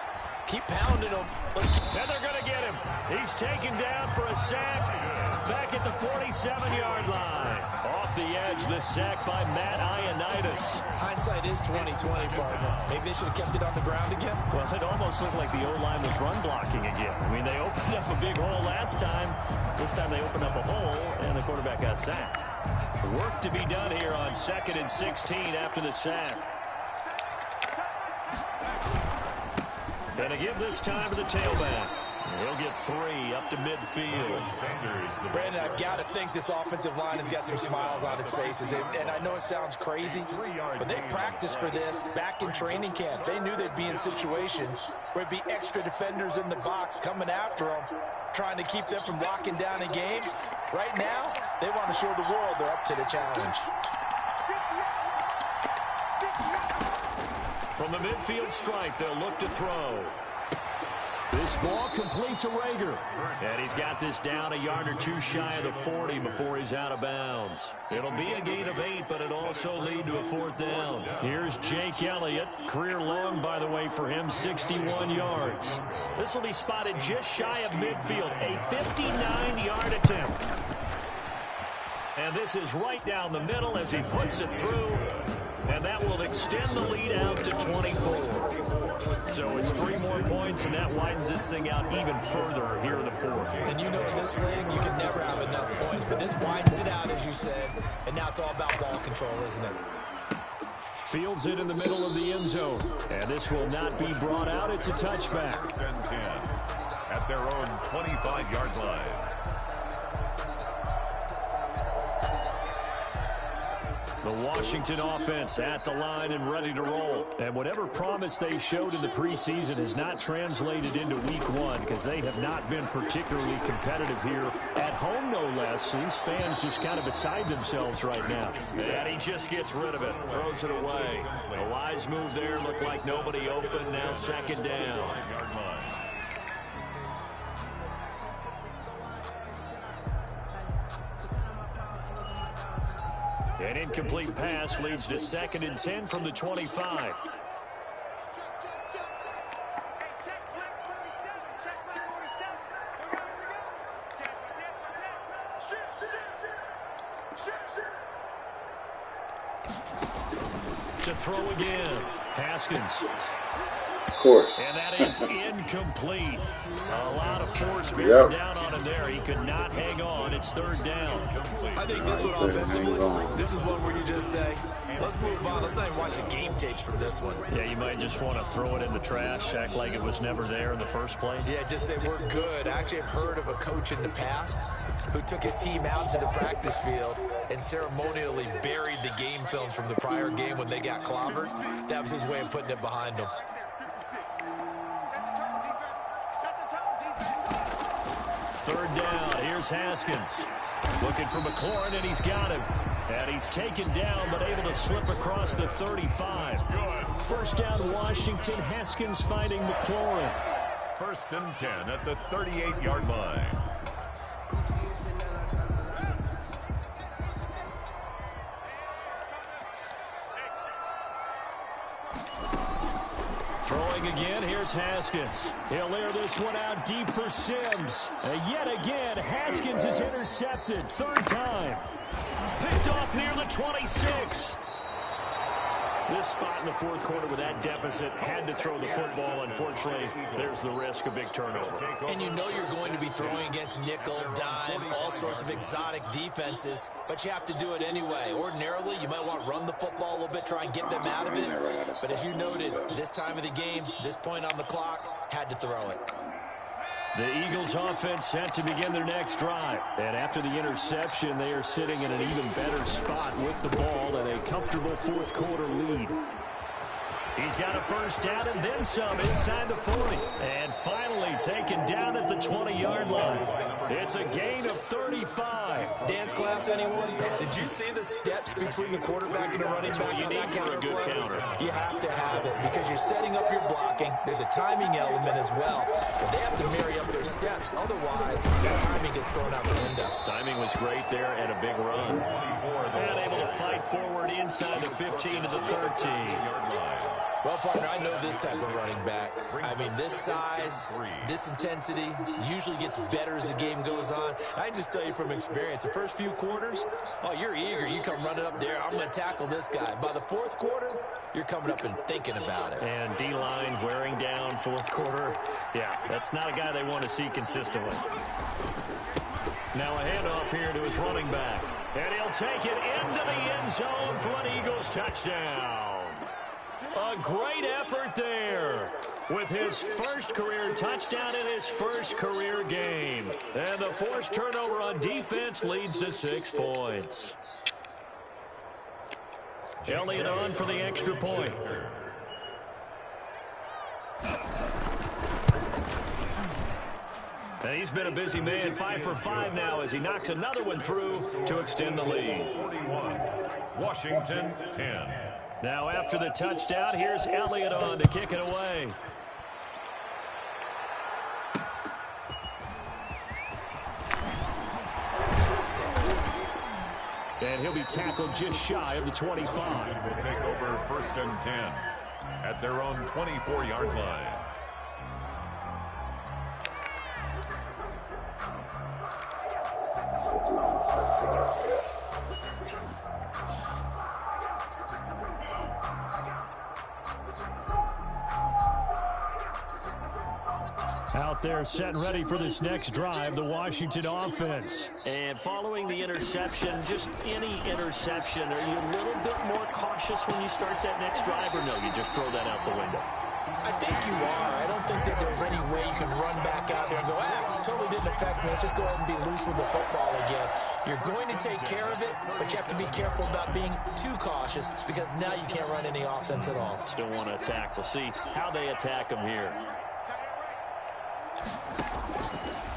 keep pounding them. And they're going to get him. He's taken down for a sack back at the 47-yard line. Off the edge, the sack by Matt Ioannidis. Hindsight is 20/20, partner. Maybe they should have kept it on the ground again. Well, it almost looked like the O-line was run blocking again. I mean, they opened up a big hole last time. This time they opened up a hole, and the quarterback got sacked. Work to be done here on 2nd and 16 after the sack. And to give this time to the tailback. He'll get 3 up to midfield. Brandon, I've got to think this offensive line has got some smiles on its faces. And I know it sounds crazy, but they practiced for this back in training camp. They knew they'd be in situations where there'd be extra defenders in the box coming after them, trying to keep them from locking down a game. Right now, they want to show the world they're up to the challenge. From the midfield stripe, they'll look to throw. This ball complete to Rager. And he's got this down a yard or 2 shy of the 40 before he's out of bounds. It'll be a gain of 8, but it'll also lead to a 4th down. Here's Jake Elliott. Career long, by the way, for him, 61 yards. This will be spotted just shy of midfield. A 59-yard attempt. And this is right down the middle as he puts it through. And that will extend the lead out to 24. So it's 3 more points, and that widens this thing out even further here in the 4th. And you know in this league, you can never have enough points, but this widens it out, as you said, and now it's all about ball control, isn't it? Fields it in the middle of the end zone, and this will not be brought out. It's a touchback. 10 at their own 25-yard line. The Washington offense at the line and ready to roll. And whatever promise they showed in the preseason has not translated into week 1 because they have not been particularly competitive here at home, no less. These fans just kind of beside themselves right now. And he just gets rid of it, throws it away. A wise move there, looked like nobody open, now 2nd down. An incomplete pass leads to 2nd and 10 from the 25. To throw again, Haskins. Of course. And that is incomplete. A lot of force bearing down on him there. He could not hang on. It's 3rd down. I think this one offensively, this is one where you just say, let's move on. Let's not even watch the game tapes from this one. Yeah, you might just want to throw it in the trash, act like it was never there in the first place. Yeah, just say we're good. I actually have heard of a coach in the past who took his team out to the practice field and ceremonially buried the game films from the prior game when they got clobbered. That was his way of putting it behind them. 3rd down. Here's Haskins. Looking for McLaurin, and he's got him. And he's taken down, but able to slip across the 35. 1st down, Washington. Haskins finding McLaurin. 1st and 10 at the 38-yard line. Throwing again, here's Haskins. He'll air this one out deep for Sims. And yet again, Haskins is intercepted. 3rd time. Picked off near the 26. This spot in the 4th quarter with that deficit, had to throw the football. Unfortunately, there's the risk of big turnover. And you know you're going to be throwing against nickel, dime, all sorts of exotic defenses, but you have to do it anyway. Ordinarily, you might want to run the football a little bit, try and get them out of it. But as you noted, this time of the game, this point on the clock, had to throw it. The Eagles offense set to begin their next drive. And after the interception, they are sitting in an even better spot with the ball and a comfortable 4th quarter lead. He's got a 1st down and then some inside the 40. And finally taken down at the 20-yard line. It's a gain of 35. Dance class, anyone? Did you see the steps between the quarterback and the running back on that counter play? You have to have it because you're setting up your blocking. There's a timing element as well. But they have to marry up their steps. Otherwise, that timing gets thrown out the window. Timing was great there and a big run. And able to fight forward inside the 15 to the 13. Well, partner, I know this type of running back. I mean, this size, this intensity usually gets better as the game goes on. I can just tell you from experience, the first few quarters, oh, you're eager. You come running up there, I'm going to tackle this guy. By the 4th quarter, you're coming up and thinking about it. And D-line wearing down 4th quarter. Yeah, that's not a guy they want to see consistently. Now a handoff here to his running back. And he'll take it into the end zone for an Eagles touchdown. A great effort there with his first career touchdown in his first career game. And the forced turnover on defense leads to 6 points. Elliott on for the extra point. And he's been a busy man, 5 for 5 now as he knocks another one through to extend the lead. 41, Washington 10. Now after the touchdown, here's Elliott on to kick it away. And he'll be tackled just shy of the 25. Will take over 1st and 10 at their own 24-yard line. Out there set and ready for this next drive, the Washington offense. And following the interception, just any interception, are you a little bit more cautious when you start that next drive, or no, you just throw that out the window? I think you are. I don't think that there's any way you can run back out there and go, totally didn't affect me. Let's just go ahead and be loose with the football again. You're going to take care of it, but you have to be careful about being too cautious because now you can't run any offense at all. Still want to attack. We'll see how they attack them here.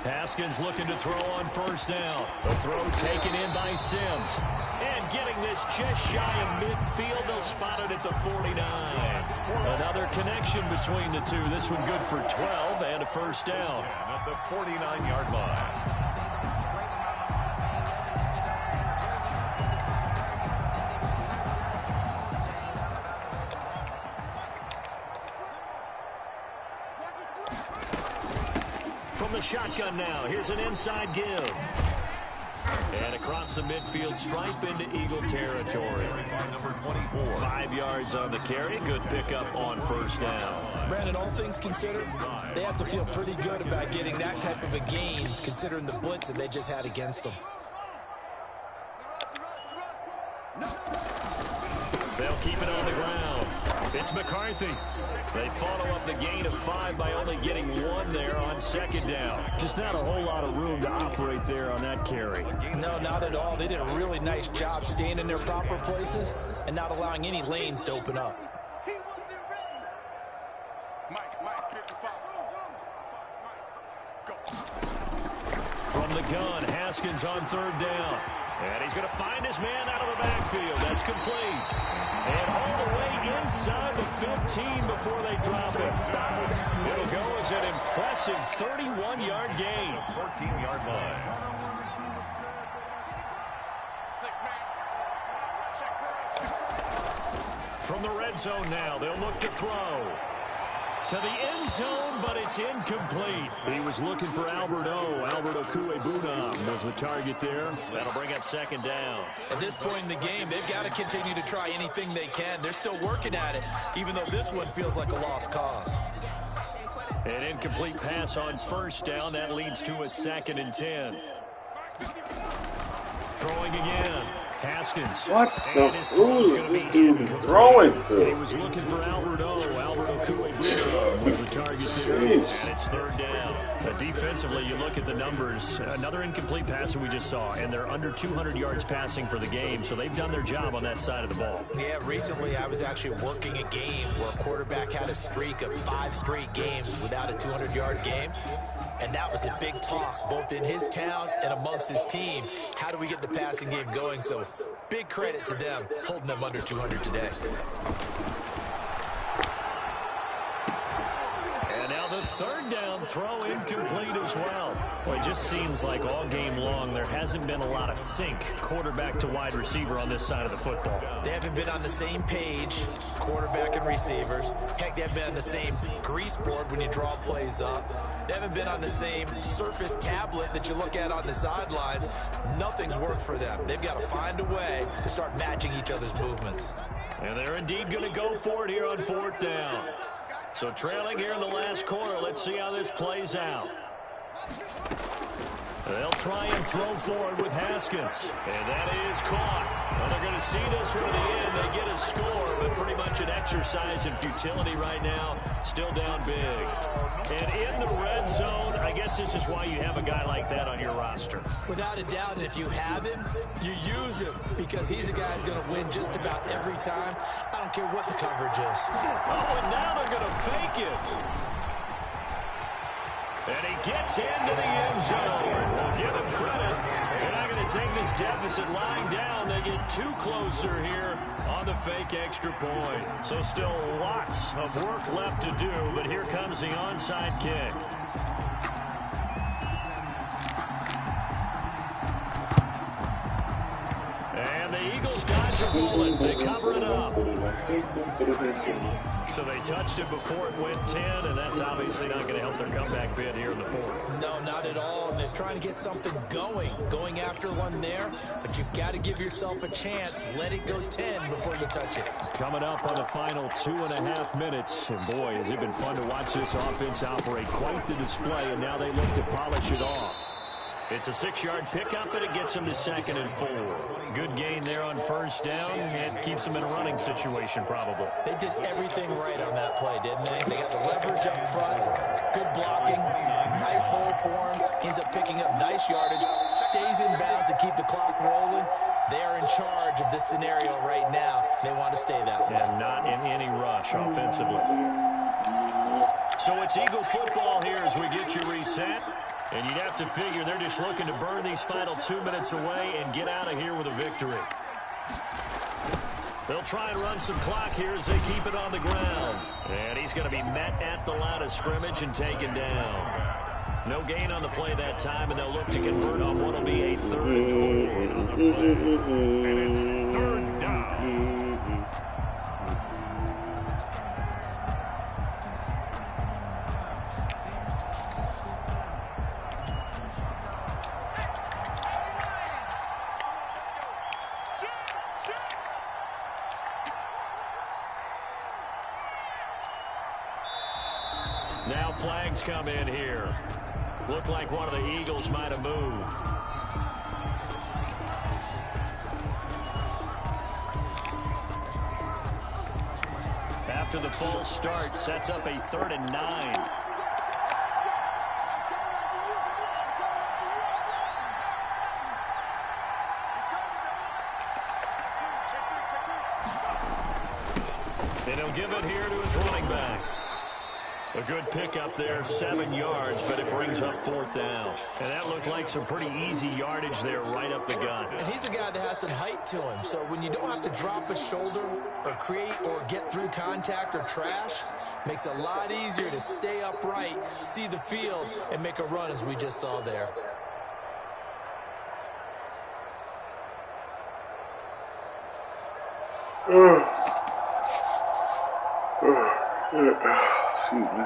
Haskins looking to throw on 1st down. The throw taken in by Sims. And getting this just shy of midfield. They'll spot it at the 49. Another connection between the two. This one good for 12 and a 1st down. At the 49-yard line. From the shotgun now, here's an inside give. And across the midfield stripe into Eagle territory. Number 24. 5 yards on the carry. Good pickup on 1st down. Brandon, all things considered, they have to feel pretty good about getting that type of a gain considering the blitz that they just had against them. They'll keep it on the ground. It's McCarthy. They follow up the gain of 5 by only getting 1 there on 2nd down. Just not a whole lot of room to operate there on that carry. No, not at all. They did a really nice job staying in their proper places and not allowing any lanes to open up. From the gun, Haskins on 3rd down. And he's going to find his man out of the backfield. That's complete. And all the way inside the 15 before they drop it. It'll go as an impressive 31-yard gain. 14-yard line. From the red zone now, they'll look to throw. To the end zone, but it's incomplete. He was looking for Albert Okuebuna was the target there. That'll bring up 2nd down. At this point in the game, they've got to continue to try anything they can. They're still working at it, even though this one feels like a lost cause. An incomplete pass on 1st down. That leads to a 2nd and 10. Throwing again. Haskins. What the fool is this dude throwing to? He was looking for Albert Okuebuna was the target there. And it's 3rd down. Defensively, you look at the numbers. Another incomplete pass that we just saw, and they're under 200 yards passing for the game, so they've done their job on that side of the ball. Yeah, recently I was actually working a game where a quarterback had a streak of 5 straight games without a 200-yard game, and that was a big talk, both in his town and amongst his team. How do we get the passing game going? So big credit to them, holding them under 200 today. And now the 3rd down throw incomplete as well. Well, it just seems like all game long there hasn't been a lot of sync quarterback to wide receiver on this side of the football. They haven't been on the same page, quarterback and receivers. Heck, they haven't been on the same grease board when you draw plays up. They haven't been on the same surface tablet that you look at on the sidelines. Nothing's worked for them. They've got to find a way to start matching each other's movements. And they're indeed going to go for it here on 4th down. So trailing here in the last quarter, let's see how this plays out. They'll try and throw for it with Haskins. And that is caught. Well, they're going to see this one to the end. They get a score, but pretty much an exercise in futility right now. Still down big. And in the red zone, I guess this is why you have a guy like that on your roster. Without a doubt, and if you have him, you use him because he's a guy who's going to win just about every time. I don't care what the coverage is. Oh, and now they're going to fake it. And he gets into the end zone. We'll give him credit. They're not going to take this deficit lying down. They get too closer here on the fake extra point. So still lots of work left to do, but here comes the onside kick. And the Eagles dodge a bullet. They cover it up. So they touched it before it went 10, and that's obviously not going to help their comeback bid here in the fourth. No, not at all. And they're trying to get something going after one there. But you've got to give yourself a chance. Let it go 10 before you touch it. Coming up on the final 2.5 minutes. And boy, has it been fun to watch this offense operate. Quite the display, and now they look to polish it off. It's a 6-yard pickup, and it gets them to 2nd and 4. Good gain there on first down. It keeps them in a running situation, probably. They did everything right on that play, didn't they? They got the leverage up front, good blocking, nice hole for him, ends up picking up nice yardage, stays in bounds to keep the clock rolling. They are in charge of this scenario right now. They want to stay that way. And not in any rush offensively. So it's Eagle football here as we get you reset. And you'd have to figure they're just looking to burn these final 2 minutes away and get out of here with a victory. They'll try and run some clock here as they keep it on the ground. And he's going to be met at the line of scrimmage and taken down. No gain on the play that time, and they'll look to convert on what will be a 3rd and 4. And it's 3rd down. Now flags come in here. Looked like one of the Eagles might have moved. After the false start, sets up a 3rd and 9. And he'll give it here to his running back. A good pickup there, 7 yards, but it brings up 4th down. And that looked like some pretty easy yardage there right up the gut. And he's a guy that has some height to him, so when you don't have to drop a shoulder or create or get through contact or trash, makes it a lot easier to stay upright, see the field, and make a run as we just saw there. Excuse me.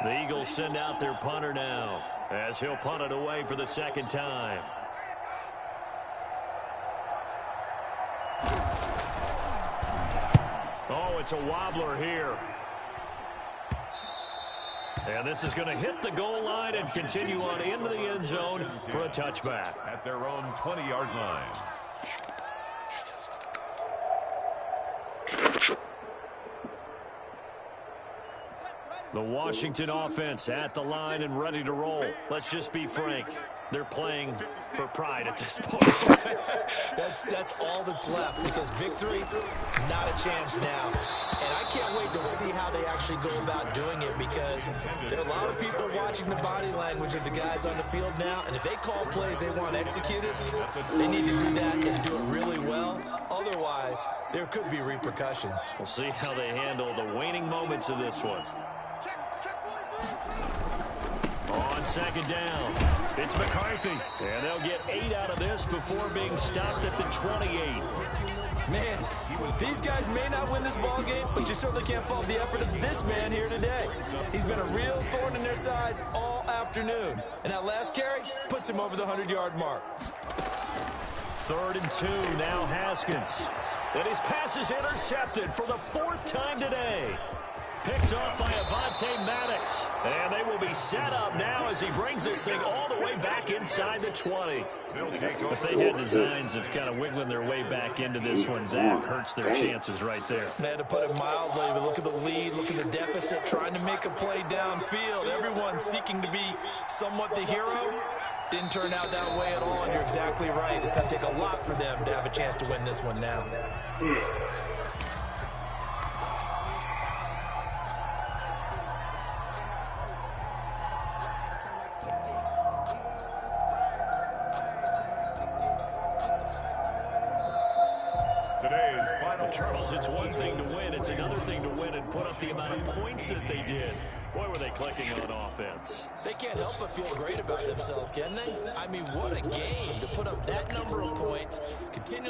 The Eagles send out their punter now as he'll punt it away for the 2nd time. Oh, it's a wobbler here. And this is going to hit the goal line and continue on into the end zone for a touchback. At their own 20-yard line. The Washington offense at the line and ready to roll. Let's just be frank. They're playing for pride at this point. That's all that's left because victory, not a chance now. And I can't wait to see how they actually go about doing it because there are a lot of people watching the body language of the guys on the field now. And if they call plays they want executed, they need to do that and do it really well. Otherwise, there could be repercussions. We'll see how they handle the waning moments of this one. On 2nd down, it's McCarthy. And they'll get 8 out of this before being stopped at the 28. Man, these guys may not win this ball game, but you certainly can't fault the effort of this man here today. He's been a real thorn in their sides all afternoon. And that last carry puts him over the 100-yard mark. 3rd and 2, now Haskins. And his pass is intercepted for the 4th time today. Picked off by Avonte Maddox. And they will be set up now as he brings this thing all the way back inside the 20. If they had designs of kind of wiggling their way back into this one, that hurts their chances right there. They had to put it mildly, but look at the lead, look at the deficit, trying to make a play downfield. Everyone seeking to be somewhat the hero. Didn't turn out that way at all, and you're exactly right. It's going to take a lot for them to have a chance to win this one now. Charles, it's one thing to win. It's another thing to win and put up the amount of points that they did. Boy, were they clicking on offense. They can't help but feel great about themselves, can they? I mean, what a game to put up that number of points, continue